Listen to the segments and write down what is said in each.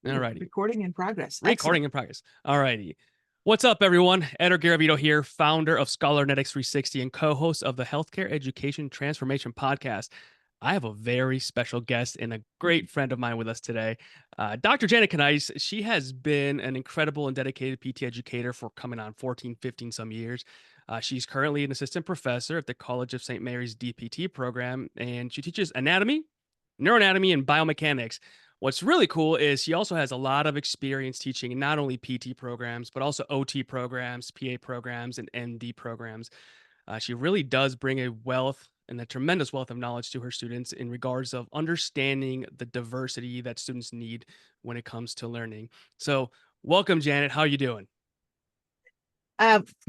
All righty. Recording in progress. Recording in progress. All righty. What's up, everyone? Edgar Garavito here, founder of Scholarinetics 360 and co-host of the Healthcare Education Transformation Podcast. I have a very special guest and a great friend of mine with us today, Dr. Janet Kneiss. She has been an incredible and dedicated PT educator for coming on 14, 15 some years. She's currently an assistant professor at the College of St. Mary's DPT program, and she teaches anatomy, neuroanatomy, and biomechanics. What's really cool is she also has a lot of experience teaching not only PT programs, but also OT programs, PA programs, and ND programs. She really does bring a wealth and a tremendous wealth of knowledge to her students in regards of understanding the diversity that students need when it comes to learning. So welcome, Janet. How are you doing?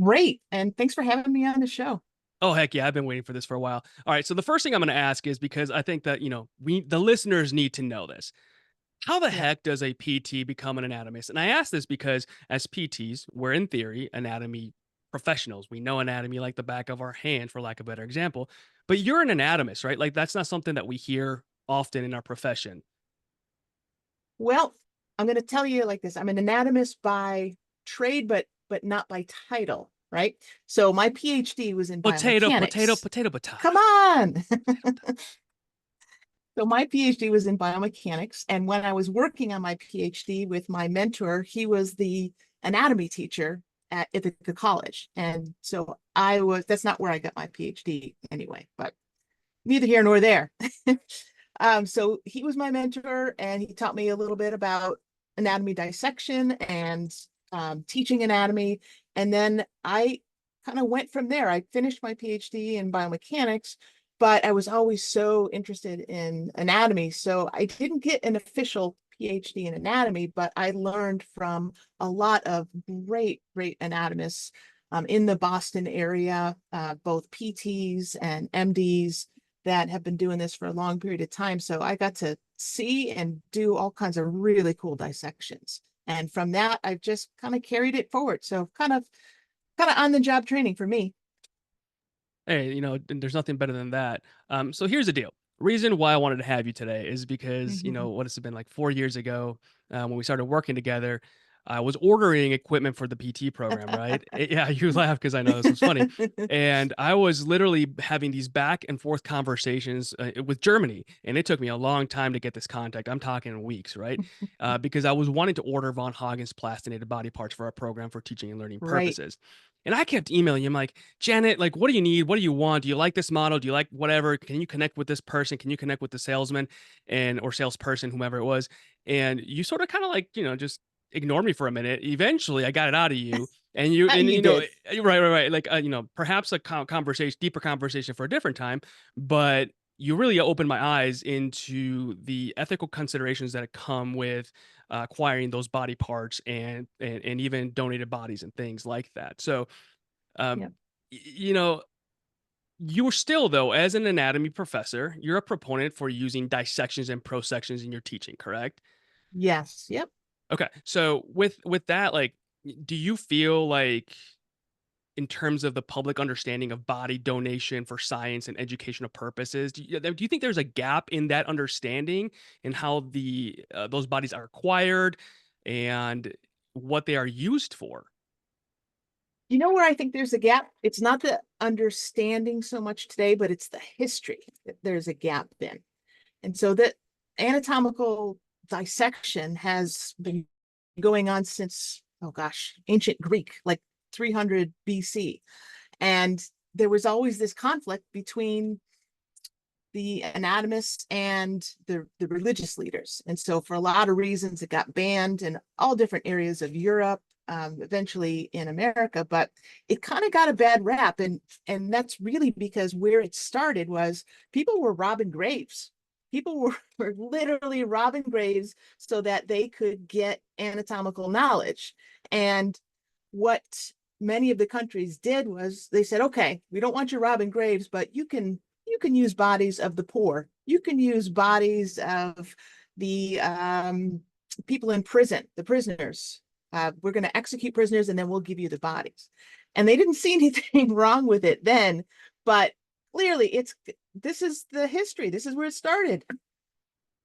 Great. And thanks for having me on the show. Oh, heck yeah. I've been waiting for this for a while. All right. So the first thing I'm going to ask is because I think that, the listeners need to know this. How the Yeah. heck does a PT become an anatomist? And I ask this because as PTs, we're in theory anatomy professionals. We know anatomy like the back of our hand, for lack of a better example. But you're an anatomist, right? Like that's not something that we hear often in our profession. Well, I'm going to tell you like this. I'm an anatomist by trade, but not by title, right? So my PhD was in Potato, potato, biomechanics. potato, potato. Come on. So my PhD was in biomechanics. And when I was working on my PhD with my mentor, he was the anatomy teacher at Ithaca College. And so that's not where I got my PhD anyway, but neither here nor there. So he was my mentor and he taught me a little bit about anatomy dissection and teaching anatomy. And then I kind of went from there. I finished my PhD in biomechanics, but I was always so interested in anatomy. So I didn't get an official PhD in anatomy, but I learned from a lot of great anatomists in the Boston area, both PTs and MDs that have been doing this for a long period of time. So I got to see and do all kinds of really cool dissections. And from that, I've just kind of carried it forward. So kind of on the job training for me. Hey, there's nothing better than that. So here's the deal. Reason why I wanted to have you today is because, what has it been like 4 years ago when we started working together, I was ordering equipment for the PT program, right? Yeah, you laugh because I know this was funny. And I was literally having these back and forth conversations with Germany. And it took me a long time to get this contact. I'm talking weeks, right? Because I was wanting to order Von Hagen's plastinated body parts for our program for teaching and learning Right. purposes. And I kept emailing him like, Janet, like, what do you need? What do you want? Do you like this model? Do you like whatever? Can you connect with this person? Can you connect with the salesman or salesperson, whomever it was? And you sort of kind of like, just ignored me for a minute. Eventually I got it out of you and You did. right. Like, perhaps a conversation, deeper conversation for a different time, but you really opened my eyes into the ethical considerations that come with acquiring those body parts and even donated bodies and things like that. So, um, Yep. you know, you're still though, as an anatomy professor, you're a proponent for using dissections and prosections in your teaching, correct? Yes. Yep. Okay. So with that, like, do you feel like in terms of the public understanding of body donation for science and educational purposes, do you think there's a gap in that understanding and how those bodies are acquired and what they are used for? You know where I think there's a gap? It's not the understanding so much today, but it's the history that there's a gap in. And so that anatomical dissection has been going on since, oh gosh, ancient Greek, like 300 BC. And there was always this conflict between the anatomists and the religious leaders. And so for a lot of reasons, it got banned in all different areas of Europe, eventually in America, but it kind of got a bad rap. And that's really because where it started was people were robbing graves. People were literally robbing graves so that they could get anatomical knowledge. And what many of the countries did was they said, okay, we don't want you robbing graves, but you can use bodies of the poor. You can use bodies of the people in prison, the prisoners. We're going to execute prisoners and then we'll give you the bodies. And they didn't see anything wrong with it then, but clearly this is the history. This is where it started.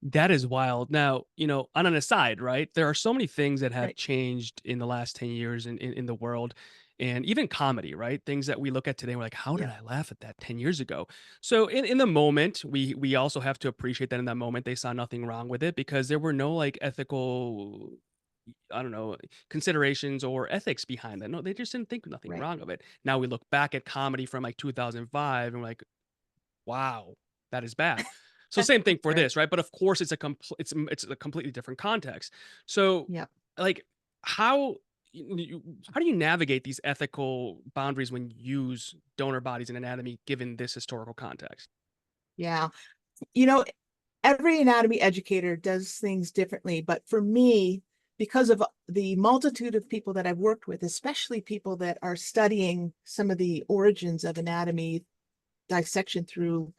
That is wild. Now, on an aside, right? There are so many things that have Right. changed in the last 10 years in the world, and even comedy, right? Things that we look at today, we're like, how did Yeah. I laugh at that 10 years ago? So in the moment, we also have to appreciate that in that moment they saw nothing wrong with it because there were no like ethical, I don't know, considerations or ethics behind that. No, they just didn't think nothing Right. wrong of it. Now we look back at comedy from like 2005 and we're like, wow, that is bad. So same thing for Right. this, right? But of course, it's a completely different context. So, Yeah. like, how how do you navigate these ethical boundaries when you use donor bodies in anatomy, given this historical context? Yeah. You know, every anatomy educator does things differently, but for me, because of the multitude of people that I've worked with, especially people that are studying some of the origins of anatomy dissection through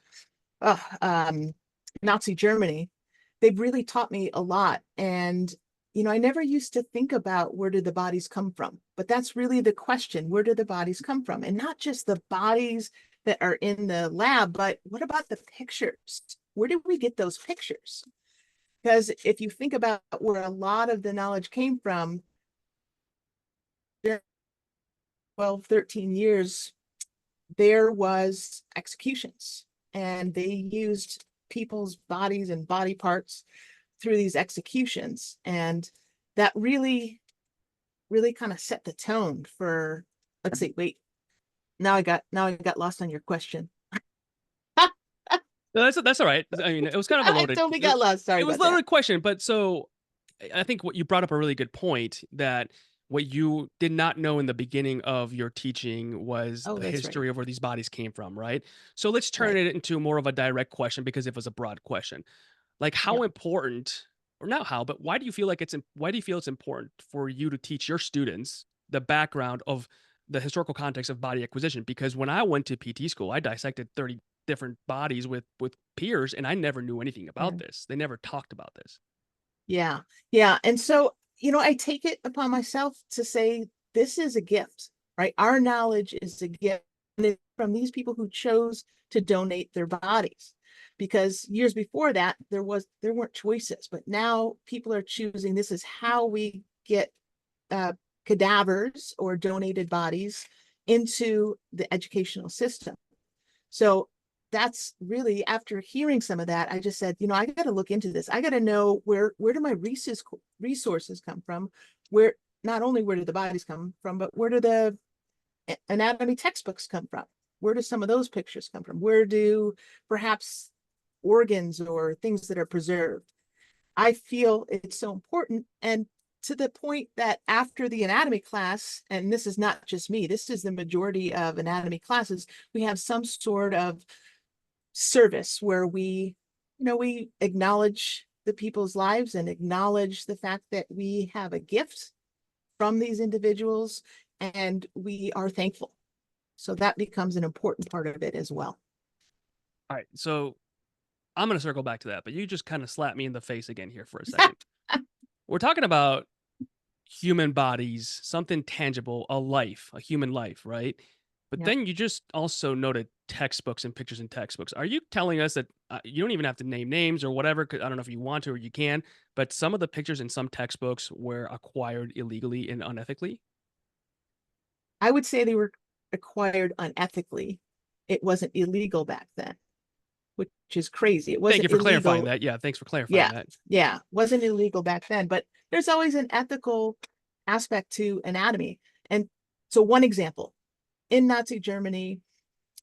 uh, um, Nazi Germany, they've really taught me a lot. And, I never used to think about where did the bodies come from, but that's really the question. Where do the bodies come from? And not just the bodies that are in the lab, but what about the pictures? Where did we get those pictures? Because if you think about where a lot of the knowledge came from, 12, 13 years, there was executions and they used people's bodies and body parts through these executions. And that really kind of set the tone for, let's see, wait, now I got lost on your question. No, that's all right. I mean, it was kind of a I loaded. totally got lost. Sorry It was about a that. loaded question, but so I think what you brought up a really good point that what you did not know in the beginning of your teaching was Oh, the that's right. history of where these bodies came from, right? So let's turn Right. it into more of a direct question because it was a broad question. Like Yeah. how important or not how, but why do you feel like why do you feel it's important for you to teach your students the background of the historical context of body acquisition? Because when I went to PT school, I dissected 30 different bodies with peers and I never knew anything Yeah. about this. They never talked about this. Yeah. Yeah. And so, I take it upon myself to say this is a gift, right? Our knowledge is a gift from these people who chose to donate their bodies. Because years before that, there weren't choices, but now people are choosing this is how we get uh, cadavers or donated bodies into the educational system. So that's really after hearing some of that, I just said, I got to look into this. I got to know where do my resources come from? Where not only where do the bodies come from, but where do the anatomy textbooks come from? Where do some of those pictures come from? Where do perhaps organs or things that are preserved? I feel it's so important. And to the point that after the anatomy class, and this is not just me, this is the majority of anatomy classes, we have some sort of service where we acknowledge the people's lives and acknowledge the fact that we have a gift from these individuals and we are thankful. So that becomes an important part of it as well. All right. So I'm going to circle back to that, but you just kind of slapped me in the face again here for a second. We're talking about human bodies, something tangible, a human life, right? But Yep. then you just also noted textbooks and pictures in textbooks. Are you telling us that you don't even have to name names or whatever? 'Cause I don't know if you want to or you can, but some of the pictures in some textbooks were acquired illegally and unethically? I would say they were acquired unethically. It wasn't illegal back then, which is crazy. It Thank you wasn't for clarifying illegal. that. Yeah, thanks for clarifying Yeah, that. yeah, wasn't illegal back then, but there's always an ethical aspect to anatomy. And so one example, in Nazi Germany,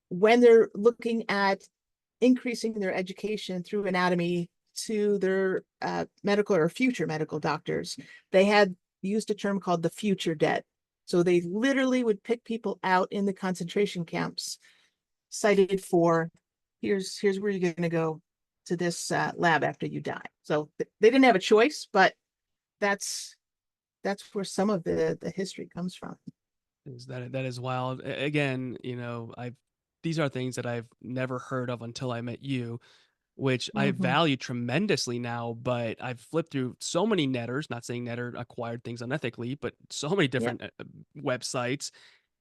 when they're looking at increasing their education through anatomy to their medical or future medical doctors, they had used a term called the future dead. So they literally would pick people out in the concentration camps, cited for here's where you're going to go to this lab after you die. So they didn't have a choice, but that's that's where some of the history comes from. That is wild. Again, I've these are things that I've never heard of until I met you, which I Mm-hmm. value tremendously now. But I've flipped through so many netters, not saying netter acquired things unethically, but so many Yep. different websites.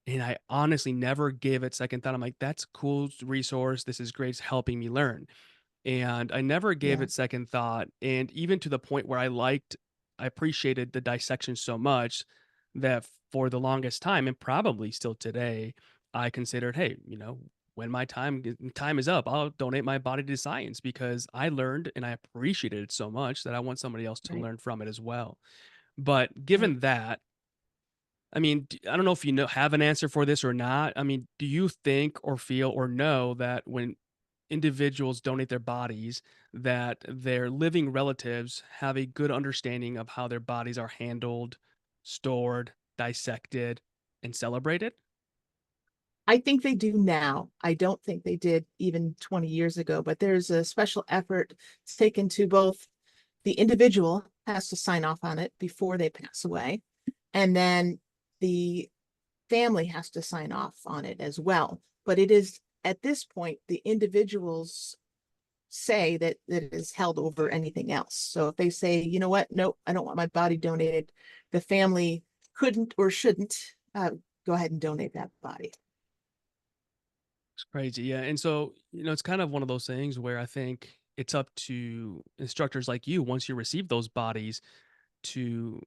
And I honestly never gave it second thought. I'm like, that's a cool resource. This is great. It's helping me learn. and I never gave Yeah, it second thought. And even to the point where I appreciated the dissection so much that for the longest time, and probably still today, I considered, hey, when my time is up, I'll donate my body to science because I learned and I appreciated it so much that I want somebody else to right, learn from it as well. But right. given that, I mean, I don't know if have an answer for this or not. I mean, do you think or feel or know that when individuals donate their bodies, that their living relatives have a good understanding of how their bodies are handled, stored, dissected, and celebrated? I think they do now. I don't think they did even 20 years ago, but there's a special effort taken to both the individual has to sign off on it before they pass away, and then the family has to sign off on it as well. But it is at this point the individuals say that is held over anything else. So if they say, you know what, no, I don't want my body donated, the family couldn't or shouldn't go ahead and donate that body. It's crazy, yeah. And so, it's kind of one of those things where I think it's up to instructors like you, once you receive those bodies, to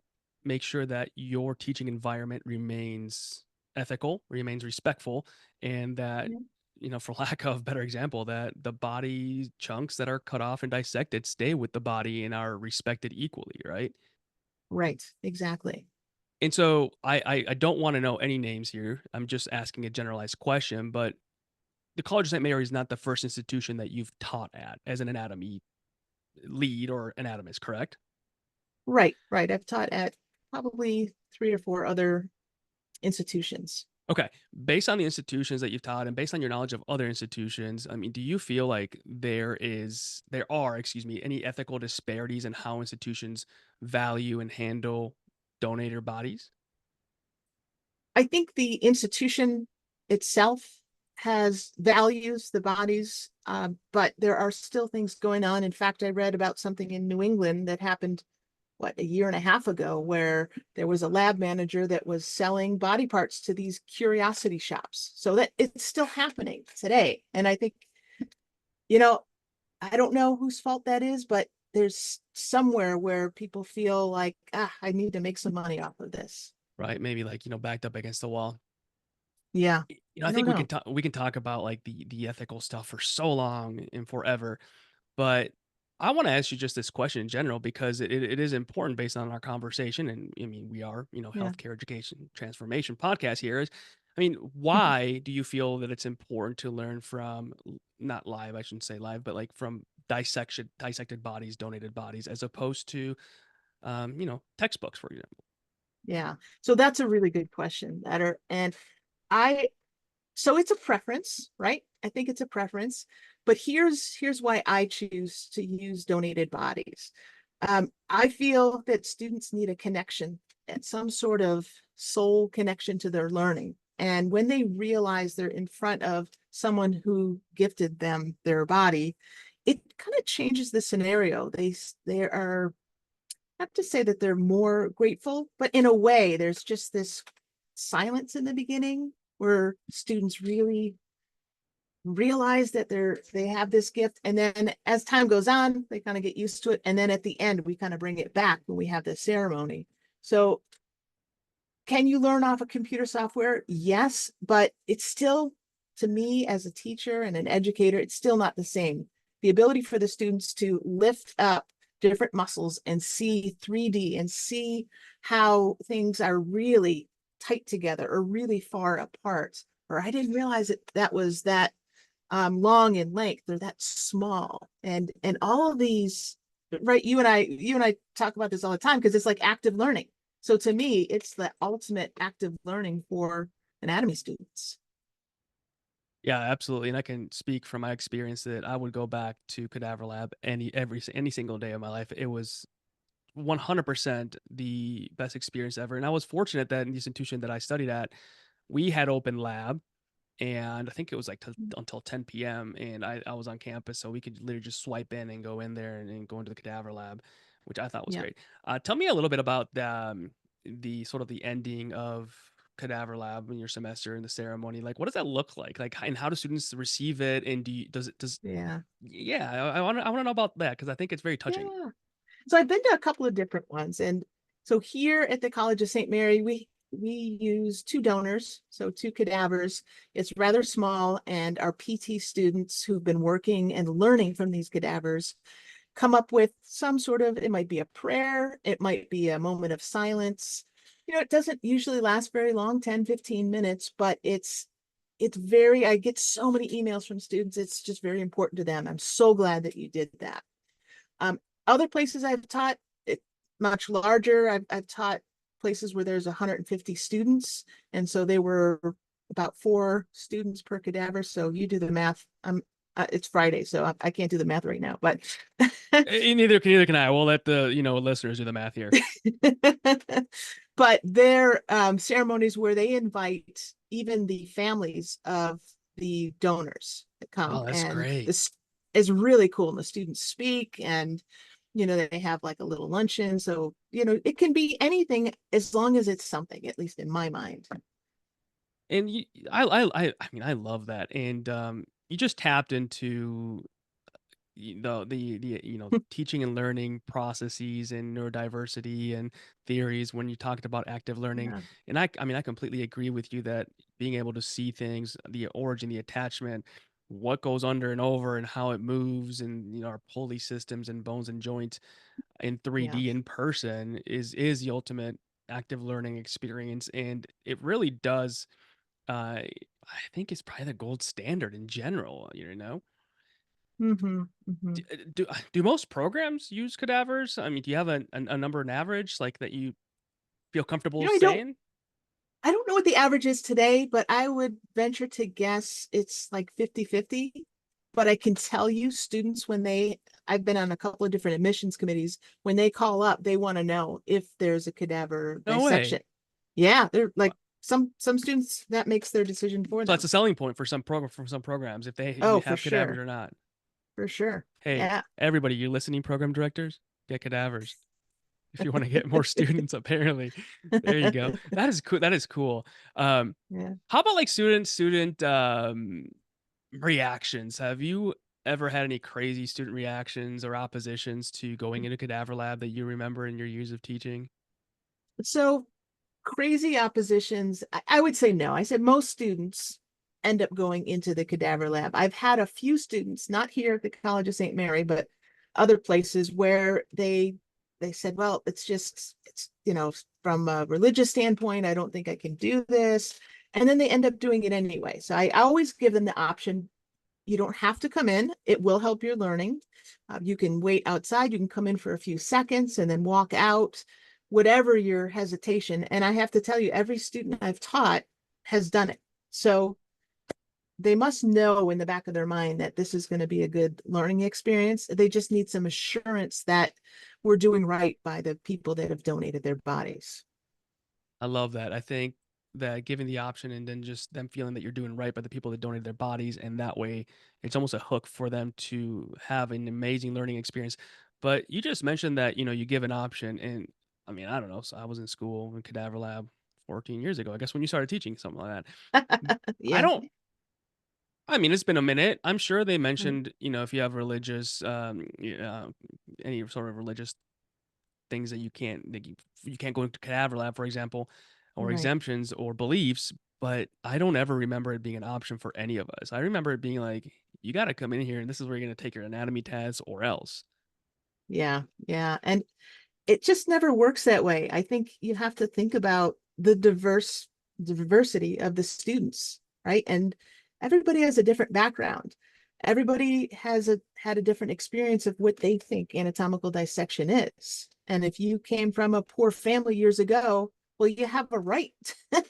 make sure that your teaching environment remains ethical, remains respectful, and that, Yeah. for lack of better example, that the body chunks that are cut off and dissected stay with the body and are respected equally, right? Right, exactly. And so I don't want to know any names here. I'm just asking a generalized question, but the College of St. Mary is not the first institution that you've taught at as an anatomy lead or anatomist, correct? Right, right. I've taught at probably three or four other institutions. Okay. Based on the institutions that you've taught and based on your knowledge of other institutions, I mean, do you feel like there are, excuse me, any ethical disparities in how institutions value and handle donor bodies? I think the institution itself has values the bodies, but there are still things going on. In fact, I read about something in New England that happened, what, a year and a half ago, where there was a lab manager that was selling body parts to these curiosity shops. So that it's still happening today. And I think, you know, I don't know whose fault that is, but there's somewhere where people feel like, I need to make some money off of this. Right? Maybe like, backed up against the wall. Yeah, I I don't think know. we can talk about like the ethical stuff for so long and forever. But I want to ask you just this question in general because it is important based on our conversation. And I mean, we are, Yeah. healthcare education transformation podcast here. I mean, why do you feel that it's important to learn from not live, I shouldn't say live, but like from dissected bodies, donated bodies, as opposed to, textbooks, for example? Yeah. So that's a really good question. And I so it's a preference, right? I think it's a preference, but here's why I choose to use donated bodies. I feel that students need a connection and some sort of soul connection to their learning. And when they realize they're in front of someone who gifted them their body, it kind of changes the scenario. They are have to say that they're more grateful, but in a way, there's just this silence in the beginning where students really realize that they have this gift, and then as time goes on they kind of get used to it, and then at the end we kind of bring it back when we have the ceremony. So can you learn off of computer software? Yes, but it's still, to me as a teacher and an educator, it's still not the same. The ability for the students to lift up different muscles and see 3D and see how things are really tight together or really far apart, or I didn't realize that was that long in length or that small, and all of these, right? You and I talk about this all the time because it's like active learning. So to me it's the ultimate active learning for anatomy students. Yeah, absolutely. And I can speak from my experience that I would go back to Cadaver Lab any single day of my life. It was 100% the best experience ever. And I was fortunate that in the institution that I studied at, we had open lab, and I think it was like until 10 p.m. And I was on campus, so we could literally just swipe in and go in there and go into the Cadaver Lab, which I thought was Yeah. great. Tell me a little bit about the sort of the ending of cadaver lab in your semester in the ceremony? Like, what does that look like? Like, and how do students receive it? And does Yeah. yeah, I want to know about that because I think it's very touching. Yeah. So I've been to a couple of different ones. And so here at the College of St. Mary, we use two donors, so two cadavers. It's rather small, and our PT students who've been working and learning from these cadavers come up with some sort of, it might be a prayer, it might be a moment of silence. It doesn't usually last very long, 10-15 minutes, but it's very, I get so many emails from students. It's just very important to them. I'm so glad that you did that. Um, Other places I've taught it much larger. I've taught places where there's 150 students, and so they were about 4 students per cadaver. So you do the math. It's Friday, so I can't do the math right now, but Neither can I. We'll let the listeners do the math here. but they're ceremonies where they invite even the families of the donors that come, Oh, that's and great. this is really cool. And the students speak, and they have like a little luncheon. So it can be anything as long as it's something, at least in my mind. And I mean, I love that. And you just tapped into the teaching and learning processes and neurodiversity and theories when you talked about active learning. Yeah. And I mean, I completely agree with you that being able to see things, the origin, the attachment, what goes under and over and how it moves, and our pulley systems and bones and joints in Yeah. 3D in person is the ultimate active learning experience. And it really does, I think it's probably the gold standard in general. Hmm. Hmm. Do most programs use cadavers? I mean, do you have a number in average like that you feel comfortable I don't saying? I don't know what the average is today, but I would venture to guess it's like 50-50. But I can tell you, students, I've been on a couple of different admissions committees, when they call up, they want to know if there's a cadaver No dissection. way. Yeah, they're Wow. like, some students, that makes their decision for So that's them. a selling point for some programs if they Oh, you for have cadavers sure. or not. For sure. Hey, Yeah. everybody, you listening program directors, get cadavers. If you want to get more students, apparently. There you go. That is cool. That is cool. Um, Yeah. how about like student reactions? Have you ever had any crazy student reactions or oppositions to going into cadaver lab that you remember in your years of teaching? So crazy oppositions, I would say no. I said most students end up going into the cadaver lab. I've had a few students, not here at the College of St. Mary, but other places where they said, well, it's from a religious standpoint, I don't think I can do this. And then they end up doing it anyway. So I always give them the option. You don't have to come in. It will help your learning. You can wait outside. You can come in for a few seconds and then walk out, whatever your hesitation. And I have to tell you, every student I've taught has done it. So they must know in the back of their mind that this is going to be a good learning experience. They just need some assurance that we're doing right by the people that have donated their bodies. I love that. I think that giving the option and then just them feeling that you're doing right by the people that donated their bodies, and that way it's almost a hook for them to have an amazing learning experience. But you just mentioned that, you give an option, and I mean, I don't know. So I was in school in cadaver lab 14 years ago, I guess when you started teaching something like that. I Yeah. don't I mean, it's been a minute. I'm sure they Right. mentioned, if you have religious, any sort of religious things that you can't go into cadaver lab, for example, or Right. exemptions or beliefs. But I don't ever remember it being an option for any of us. I remember it being like, you got to come in here and this is where you're going to take your anatomy test or else. Yeah. Yeah. And it just never works that way. I think you have to think about the diversity of the students, right? And everybody has a different background. Everybody had a different experience of what they think anatomical dissection is. And if you came from a poor family years ago, well, you have a right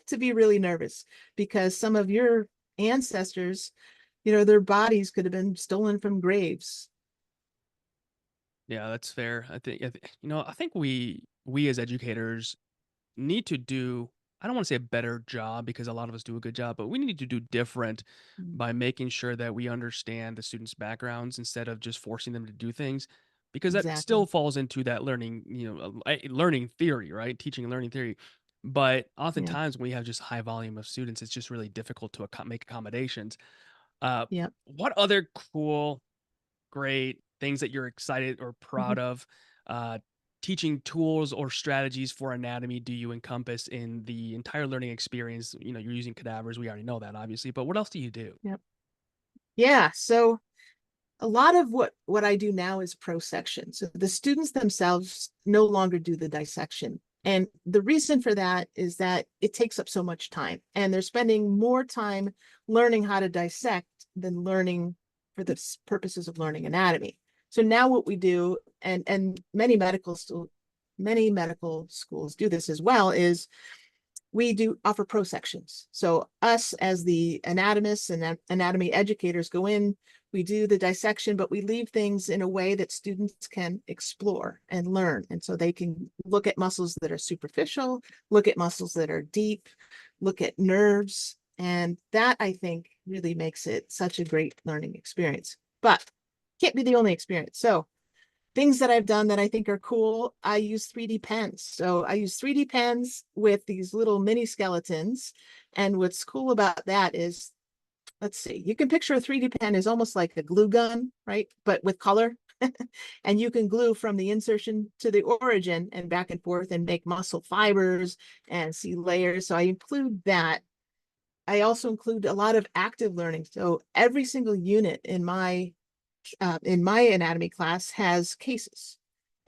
to be really nervous because some of your ancestors, their bodies could have been stolen from graves. Yeah, that's fair. I think we as educators need to do, I don't want to say a better job because a lot of us do a good job, but we need to do different Mm. by making sure that we understand the students' backgrounds instead of just forcing them to do things, because that still Exactly. falls into that learning, learning theory, right? Teaching and learning theory. But Yeah. oftentimes when we have just high volume of students, it's just really difficult to make accommodations. Yeah. What other cool, great things that you're excited or Mhm. proud of, uh, teaching tools or strategies for anatomy do you encompass in the entire learning experience? You know, you're using cadavers. We already know that, obviously, but what else do you do? Yeah. Yeah. So a lot of what I do now is prosection. So the students themselves no longer do the dissection. And the reason for that is that it takes up so much time, and they're spending more time learning how to dissect than learning for the purposes of learning anatomy. So now what we do, and many medical schools do this as well, is we do offer prosections. So us as the anatomists and anatomy educators go in, we do the dissection, but we leave things in a way that students can explore and learn. And so they can look at muscles that are superficial, look at muscles that are deep, look at nerves. And that, I think, really makes it such a great learning experience. But can't be the only experience. So things that I've done that I think are cool, I use 3D pens. So I use 3D pens with these little mini skeletons. And what's cool about that is, let's see, you can picture a 3D pen is almost like a glue gun, right? But with color. And you can glue from the insertion to the origin and back and forth and make muscle fibers and see layers. So I include that. I also include a lot of active learning. So every single unit in my anatomy class has cases,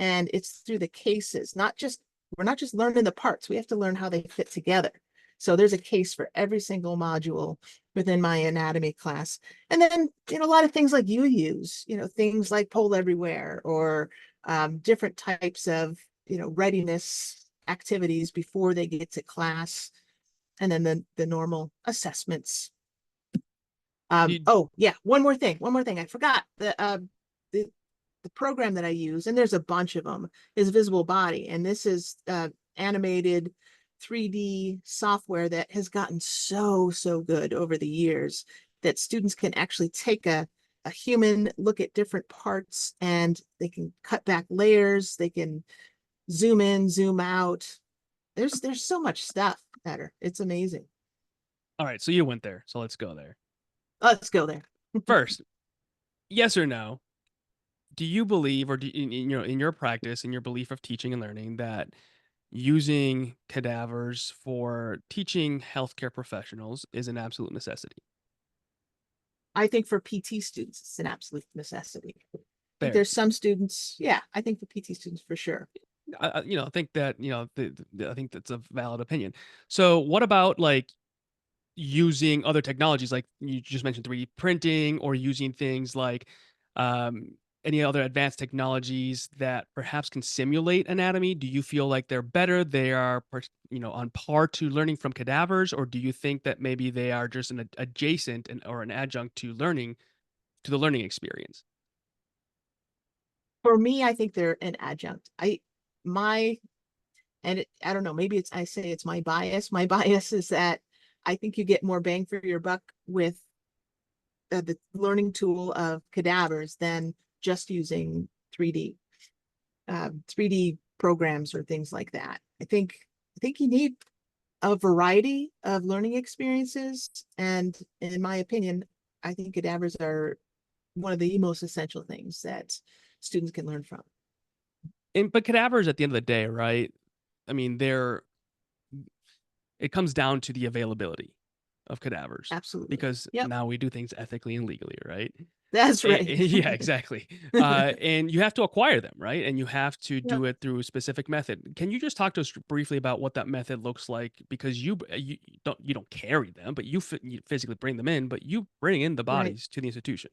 and it's through the cases, not just we're not just learning the parts, we have to learn how they fit together. So there's a case for every single module within my anatomy class. And then, a lot of things like you use, things like pole everywhere, or different types of, readiness activities before they get to class. And then the normal assessments. You, Oh yeah, one more thing. I forgot the the program that I use, and there's a bunch of them, is Visible Body, and this is animated 3D software that has gotten so good over the years, that students can actually take a human, look at different parts, and they can cut back layers, they can zoom in, zoom out. There's so much stuff better. It's amazing. all right, so you went there, so let's go there. Let's go there. First, yes or no? Do you believe, or in your practice, in your belief of teaching and learning, that using cadavers for teaching healthcare professionals is an absolute necessity? I think for PT students, it's an absolute necessity. I think Fair. there's some students, yeah, I think for PT students for sure. I think that I think that's a valid opinion. So, what about like using other technologies, like you just mentioned 3D printing, or using things like um, any other advanced technologies that perhaps can simulate anatomy? Do you feel like they're better? They are, on par to learning from cadavers, or do you think that maybe they are just an adjacent or an adjunct to learning to the learning experience? For me, I think they're an adjunct. My, I don't know, maybe I say it's my bias. My bias is that I think you get more bang for your buck with the learning tool of cadavers than just using 3D 3D programs or things like that. I think you need a variety of learning experiences. And in my opinion, I think cadavers are one of the most essential things that students can learn from. But cadavers, at the end of the day, right? I mean, it comes down to the availability of cadavers, Absolutely. because Yep. now we do things ethically and legally, right? That's right. Yeah, exactly. And you have to acquire them, right? And you have to Yep. do it through a specific method. Can you just talk to us briefly about what that method looks like? Because you don't carry them, but you physically bring them in, but you bring in the Right. bodies to the institution.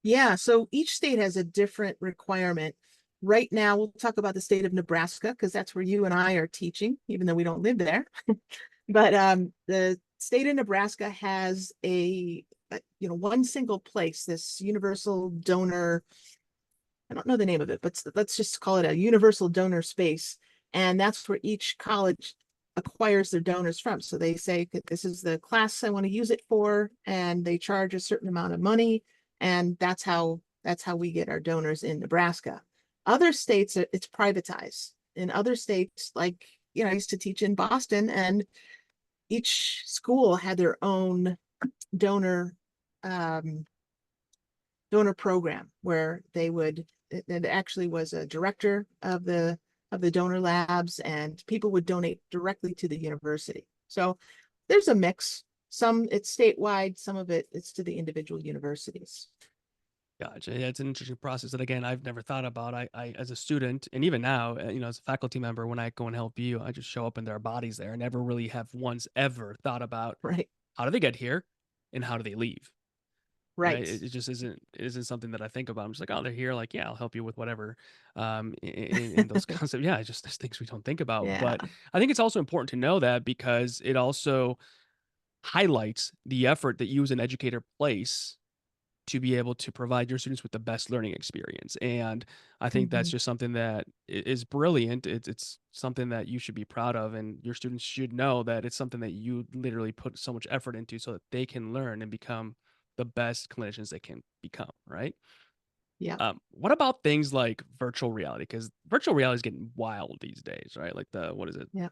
Yeah. So each state has a different requirement. Right now, we'll talk about the state of Nebraska because that's where you and I are teaching, even though we don't live there. But the state of Nebraska has one single place, this universal donor. I don't know the name of it, but let's just call it a universal donor space. And that's where each college acquires their donors from. So they say, this is the class I want to use it for, and they charge a certain amount of money. And that's how we get our donors in Nebraska. Other states, it's privatized. In other states, like I used to teach in Boston, and each school had their own donor um, donor program where they would, it actually was a director of the donor labs, and people would donate directly to the university. So there's a mix. Some it's statewide, some of it's to the individual universities. Gotcha. Yeah, it's an interesting process that again I've never thought about. I as a student, and even now, as a faculty member, when I go and help you, I just show up in their bodies there. I never really have once ever thought about Right. how do they get here and how do they leave. Right? Right. It just isn't something that I think about. I'm just like, oh, they're here. Like, yeah, I'll help you with whatever. In those concepts, yeah, it's just there's things we don't think about. Yeah. But I think it's also important to know that because it also highlights the effort that you as an educator place to be able to provide your students with the best learning experience. And I think that's Mhm. just something that is brilliant. It's something that you should be proud of, and your students should know that it's something that you literally put so much effort into so that they can learn and become the best clinicians they can become, right? Yeah. What about things like virtual reality? Because virtual reality is getting wild these days, right? Like the what is it? Yeah.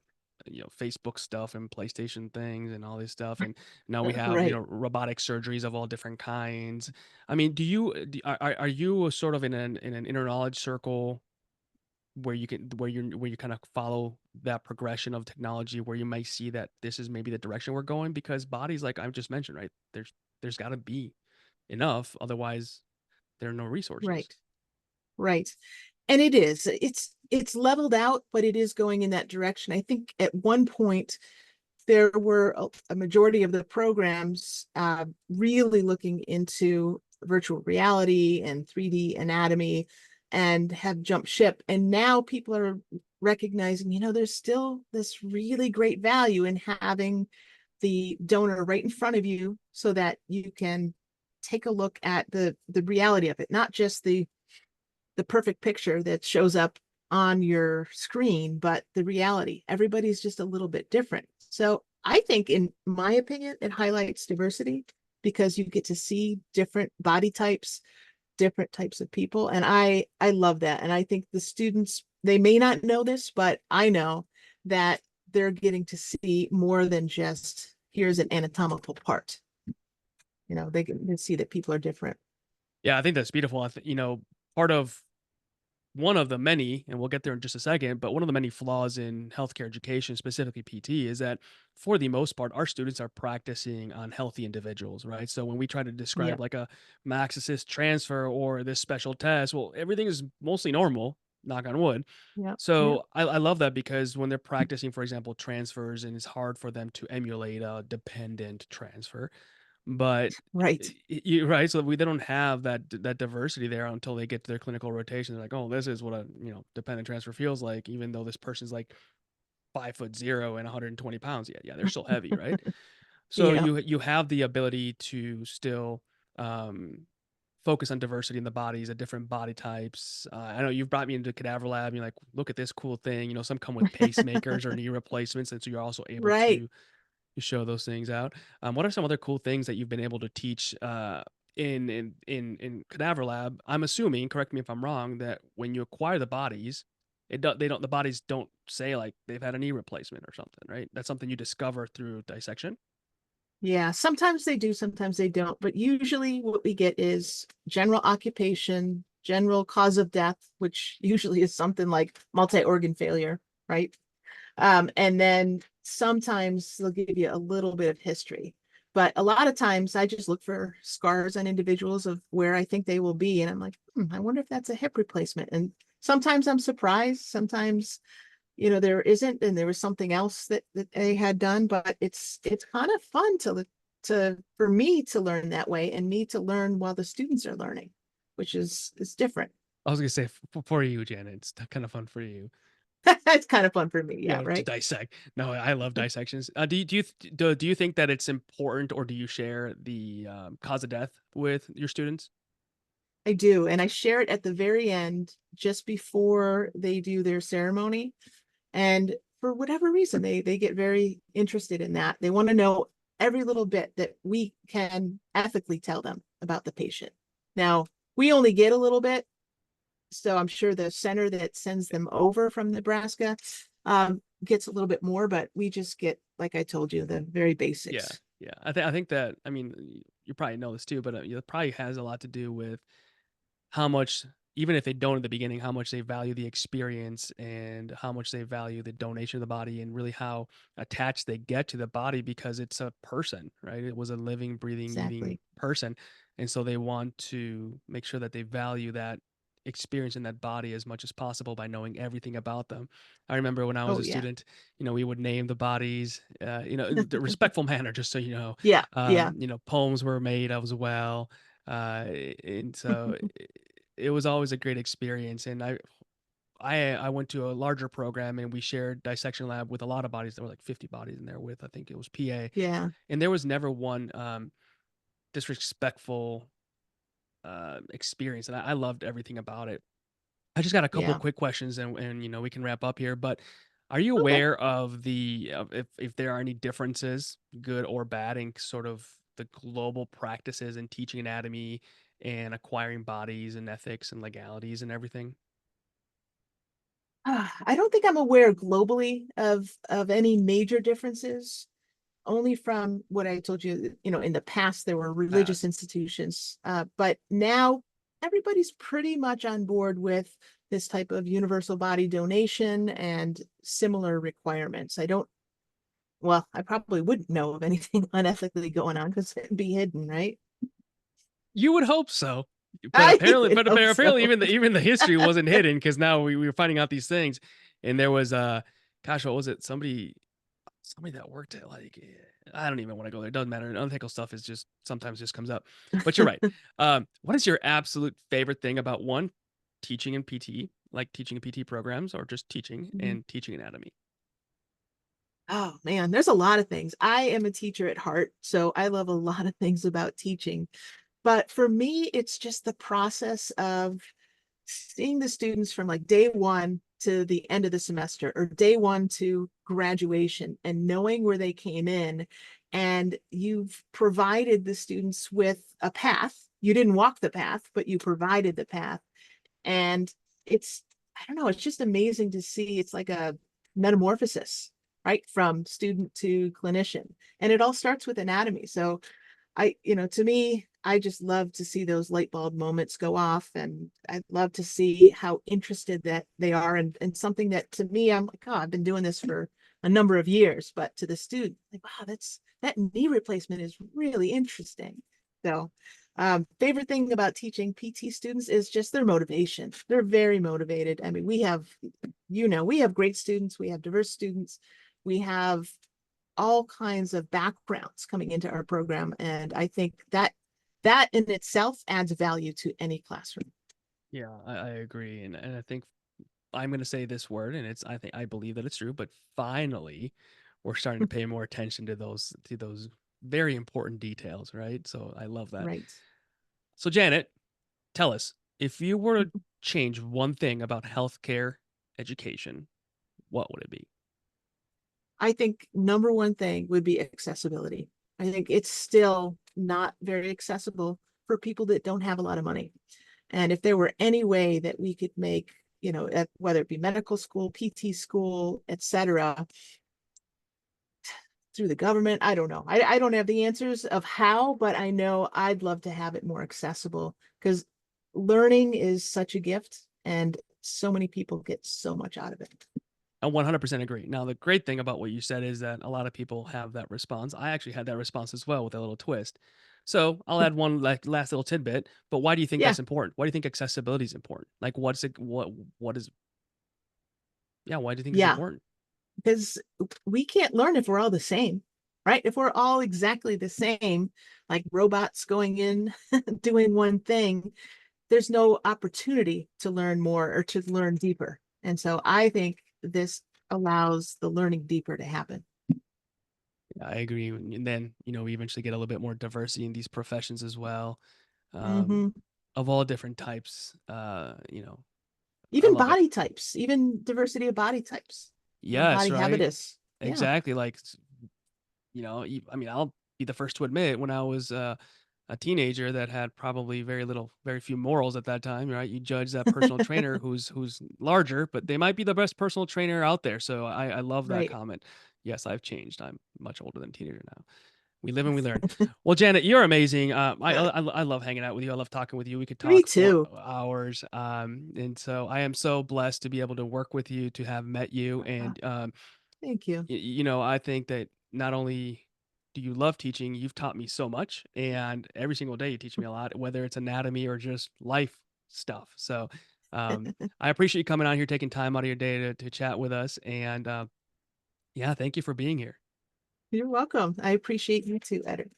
Facebook stuff and PlayStation things and all this stuff, and now we have Right. robotic surgeries of all different kinds. I mean, are you sort of in an inner knowledge circle where you can where you kind of follow that progression of technology where you might see that this is maybe the direction we're going because bodies like I've just mentioned, right? There's got to be enough, otherwise there are no resources. Right. Right. And it is. It's leveled out, but it is going in that direction. I think at one point there were a majority of the programs really looking into virtual reality and 3D anatomy and have jumped ship. And now people are recognizing, there's still this really great value in having the donor right in front of you so that you can take a look at the reality of it, not just the perfect picture that shows up on your screen, but the reality. Everybody's just a little bit different. So I think, in my opinion, it highlights diversity because you get to see different body types, different types of people. And I love that. And I think the students, they may not know this, but I know that they're getting to see more than just here's an anatomical part. They can see that people are different. Yeah, I think that's beautiful. Part of one of the many, and we'll get there in just a second, but one of the many flaws in healthcare education, specifically PT, is that for the most part, our students are practicing on healthy individuals, right? So when we try to Yeah. describe like a max assist transfer or this special test, well, everything is mostly normal, knock on wood. Yeah. Yeah. So I love that because when they're practicing, for example, transfers, and it's hard for them to emulate a dependent transfer, but Right. you right, so they don't have that diversity there until they get to their clinical rotation. They're like, oh, this is what a dependent transfer feels like, even though this person's like 5'0" and 120 pounds. Yeah, they're still heavy, right? So Yeah. you have the ability to still um, focus on diversity in the bodies, of different body types. I know you've brought me into Cadaver Lab. And you're like, look at this cool thing. Some come with pacemakers or knee replacements, and so you're also able Right. to show those things out. What are some other cool things that you've been able to teach in Cadaver Lab? I'm assuming, correct me if I'm wrong, that when you acquire the bodies, the bodies don't say like they've had a knee replacement or something, right? That's something you discover through dissection. Yeah, sometimes they do, sometimes they don't. But usually what we get is general occupation, general cause of death, which usually is something like multi-organ failure, right? And then sometimes they'll give you a little bit of history. But a lot of times I just look for scars on individuals of where I think they will be. And I'm like, I wonder if that's a hip replacement. And sometimes I'm surprised. Sometimes there isn't, and there was something else that they had done, but it's kind of fun to for me to learn that way and me to learn while the students are learning, which is different. I was gonna say for you, Janet, it's kind of fun for you. It's kind of fun for me, yeah, To right. dissect. No, I love dissections. Do you think that it's important, or do you share the cause of death with your students? I do, and I share it at the very end, just before they do their ceremony. And for whatever reason, they get very interested in that. They want to know every little bit that we can ethically tell them about the patient. Now, we only get a little bit, so I'm sure the center that sends them over from Nebraska, gets a little bit more, but we just get, like I told you, the very Yeah, basics. yeah. I think that, I mean, you probably know this too, but it probably has a lot to do with how much, even if they don't at the beginning, how much they value the experience and how much they value the donation of the body, and really how attached they get to the body because it's a person, right? It was a living, breathing, eating Exactly. person. And so they want to make sure that they value that experience in that body as much as possible by knowing everything about them. I remember when I was Oh a yeah. student, we would name the bodies, in the respectful manner, just so you know. Yeah. Yeah. Poems were made as well. And so it was always a great experience. And I went to a larger program, and we shared dissection lab with a lot of bodies. There were like 50 bodies in there with, I think it was PA, Yeah. and there was never one disrespectful experience, and I loved everything about it. I just got a couple Yeah. quick questions, and we can wrap up here. But are you Okay. aware of if there are any differences, good or bad, in sort of the global practices in teaching anatomy and acquiring bodies and ethics and legalities and everything? I don't think I'm aware globally of any major differences. Only from what I told you, in the past there were religious Past. institutions, but now everybody's pretty much on board with this type of universal body donation and similar requirements. Well, I probably wouldn't know of anything unethically going on because it'd be hidden, right? You would hope so, but I apparently, would hope apparently, so. even the history wasn't hidden, because now we were finding out these things, and there was gosh, what was it? Somebody that worked at, like, I don't even want to go there. It doesn't matter. Unethical stuff is just sometimes just comes up. But you're right. What is your absolute favorite thing about one, teaching in PT, like teaching in PT programs, or just teaching Mhm. and teaching anatomy? Oh man, there's a lot of things. I am a teacher at heart, so I love a lot of things about teaching. But for me, it's just the process of seeing the students from like day one to the end of the semester or day one to graduation and knowing where they came in. And you've provided the students with a path. You didn't walk the path, but you provided the path. And it's, I don't know, it's just amazing to see. It's like a metamorphosis, right? From student to clinician. And it all starts with anatomy. So to me, I just love to see those light bulb moments go off. And I love to see how interested that they are in something that to me, I'm like, oh, I've been doing this for a number of years. But to the student, like, wow, that knee replacement is really interesting. So favorite thing about teaching PT students is just their motivation. They're very motivated. I mean, we have great students, we have diverse students, we have all kinds of backgrounds coming into our program. And I think that in itself adds value to any classroom. Yeah, I agree, and I think I'm going to say this word, and I believe that it's true, but finally, we're starting to pay more attention to those very important details, right? So I love that. Right. So Janet, tell us, if you were to change one thing about healthcare education, what would it be? I think number one thing would be accessibility. I think it's still not very accessible for people that don't have a lot of money. And if there were any way that we could make, whether it be medical school, PT school, etc., through the government, I don't know. I don't have the answers of how, but I know I'd love to have it more accessible because learning is such a gift and so many people get so much out of it. I 100% agree. Now, the great thing about what you said is that a lot of people have that response. I actually had that response as well with a little twist. So I'll add one like last little tidbit. But why do you think Yeah, that's important? Why do you think accessibility is important? Like, what's it? What is? Yeah, why do you think it's yeah, important? because we can't learn if we're all the same, right? If we're all exactly the same, like robots going in doing one thing, there's no opportunity to learn more or to learn deeper. And so I think this allows the learning deeper to happen. Yeah, I agree. And then we eventually get a little bit more diversity in these professions as well, um, Hmm. of all different types. I Even love it. body types, even diversity of body types, Yes, body right. habitus. Yeah. Exactly. Like, I mean, I'll be the first to admit when I was a teenager that had probably very few morals at that time, right? You judge that personal trainer who's larger, but they might be the best personal trainer out there. So I love that Right. comment. Yes, I've changed. I'm much older than a teenager now. We live and we learn. Well, Janet, you're amazing. I love hanging out with you. I love talking with you. We could Me talk for too. hours. And so I am so blessed to be able to work with you, to have met you, Uh, and Thank you. I think that not only do you love teaching, you've taught me so much, and every single day you teach me a lot, whether it's anatomy or just life stuff. So I appreciate you coming on here, taking time out of your day to chat with us. And yeah, thank you for being here. You're welcome. I appreciate you too, Ed.